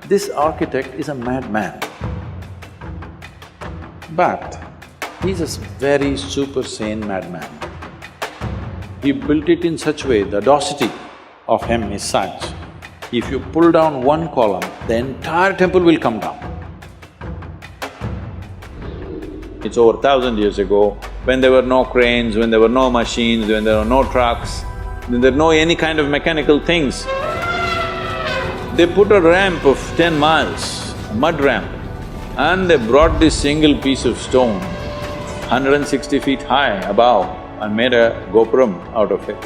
This architect is a madman, but he's a very super sane madman. He built it in such a way, the audacity of him is such, if you pull down one column, the entire temple will come down. It's over 1,000 years ago, when there were no cranes, when there were no machines, when there were no trucks, when there were no any kind of mechanical things. They put a ramp of 10 miles, a mud ramp, and they brought this single piece of stone, 160 feet high above, and made a gopuram out of it.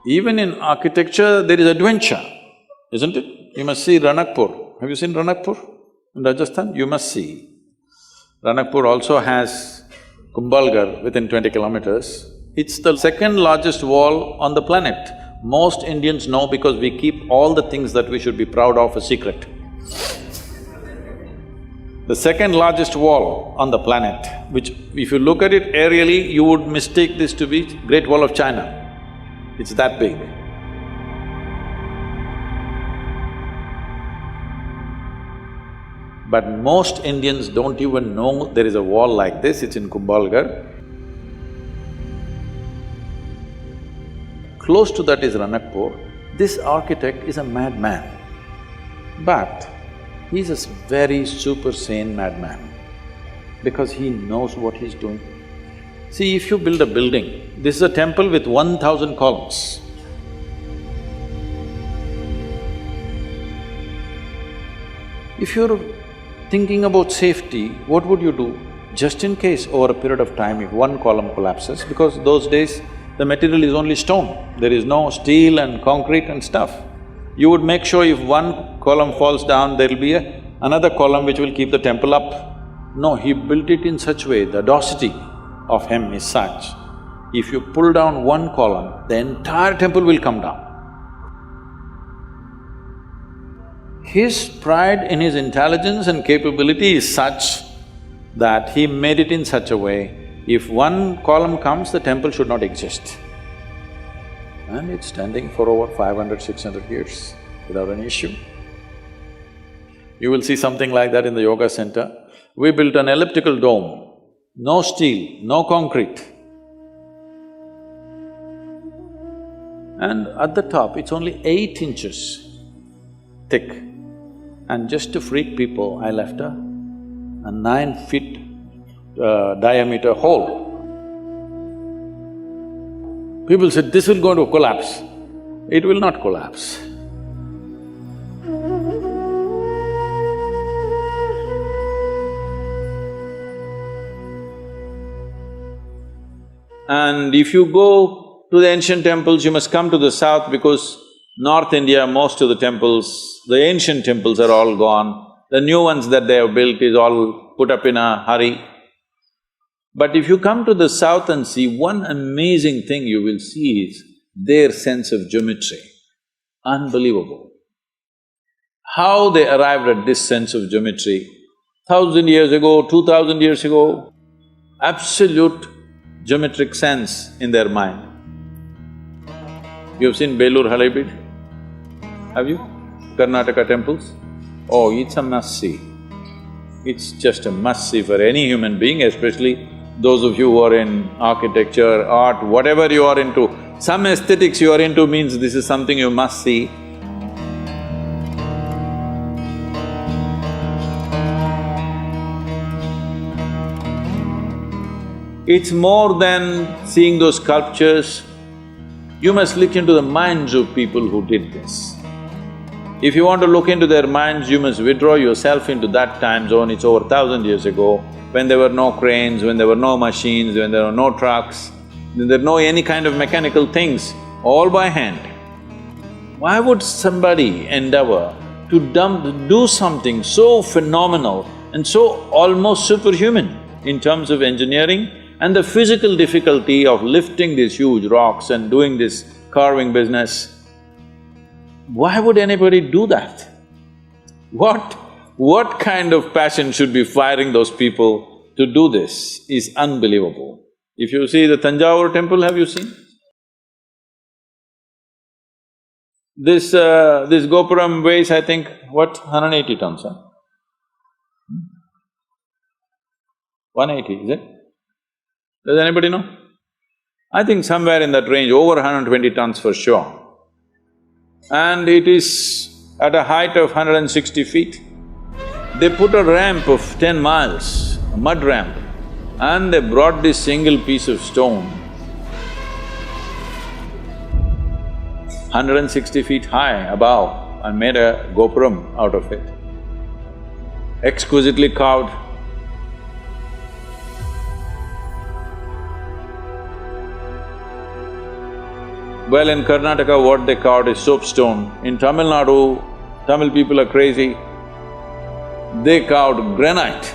Even in architecture, there is adventure, isn't it? You must see Ranakpur. Have you seen Ranakpur in Rajasthan? You must see. Ranakpur also has Kumbhalgarh within 20 kilometers. It's the second largest wall on the planet. Most Indians know because we keep all the things that we should be proud of a secret. The second largest wall on the planet, which if you look at it aerially, you would mistake this to be Great Wall of China. It's that big. But most Indians don't even know there is a wall like this, it's in Kumbhalgarh. Close to that is Ranakpur. This architect is a madman, but he's a very super sane madman because he knows what he's doing. See, if you build a building, this is a temple with 1,000 columns. If you're thinking about safety, what would you do? Just in case over a period of time, if one column collapses, because those days the material is only stone, there is no steel and concrete and stuff. You would make sure if one column falls down, there'll be another column which will keep the temple up. No, he built it in such a way, the audacity of him is such, if you pull down one column, the entire temple will come down. His pride in his intelligence and capability is such that he made it in such a way, if one column comes, the temple should not exist. And it's standing for over 500, 600 years without an issue. You will see something like that in the yoga center. We built an elliptical dome, no steel, no concrete. And at the top, it's only 8 inches thick. And just to freak people, I left a 9 feet diameter hole. People said, this will go to collapse. It will not collapse. And if you go to the ancient temples, you must come to the south because North India, most of the temples, the ancient temples are all gone. The new ones that they have built is all put up in a hurry. But if you come to the south and see, one amazing thing you will see is their sense of geometry. Unbelievable. How they arrived at this sense of geometry, 1,000 years ago, 2,000 years ago, absolute geometric sense in their mind. You've seen Belur Halebeedu? Have you? Karnataka temples? Oh, it's a must-see. It's just a must-see for any human being, especially those of you who are in architecture, art, whatever you are into. Some aesthetics you are into means this is something you must see. It's more than seeing those sculptures. You must look into the minds of people who did this. If you want to look into their minds, you must withdraw yourself into that time zone. It's over 1,000 years ago, when there were no cranes, when there were no machines, when there were no trucks, when there were no any kind of mechanical things, all by hand. Why would somebody endeavor to do something so phenomenal and so almost superhuman in terms of engineering and the physical difficulty of lifting these huge rocks and doing this carving business? Why would anybody do that? What kind of passion should be firing those people to do this is unbelievable. If you see the Tanjavur temple, have you seen? This Gopuram weighs, I think, what, 180 tons, huh? 180, is it? Does anybody know? I think somewhere in that range, over 120 tons for sure. And it is at a height of 160 feet. They put a ramp of 10 miles, a mud ramp, and they brought this single piece of stone, 160 feet high above, and made a gopuram out of it. Exquisitely carved. Well, in Karnataka, what they carved is soapstone. In Tamil Nadu, Tamil people are crazy. They carved granite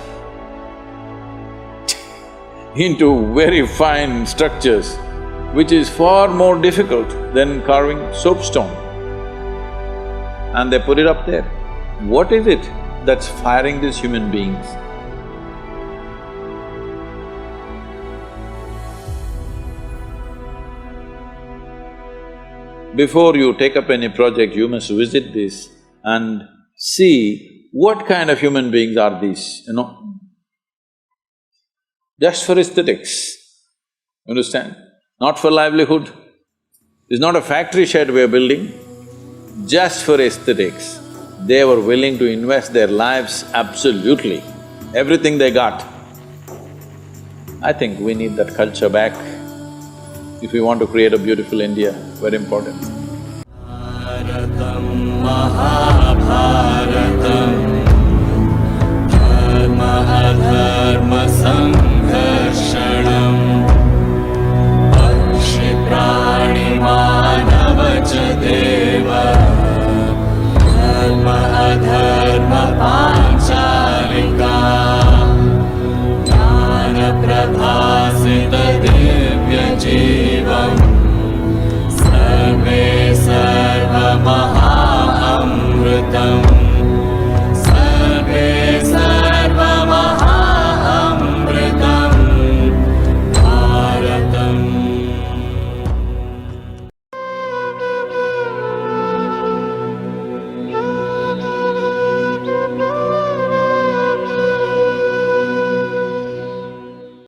into very fine structures, which is far more difficult than carving soapstone. And they put it up there. What is it that's firing these human beings? Before you take up any project, you must visit this and see what kind of human beings are these, you know? Just for aesthetics, understand? Not for livelihood. It's not a factory shed we're building, just for aesthetics. They were willing to invest their lives absolutely, everything they got. I think we need that culture back if we want to create a beautiful India, very important. Bharatam Mahabharatam Dharma Adharma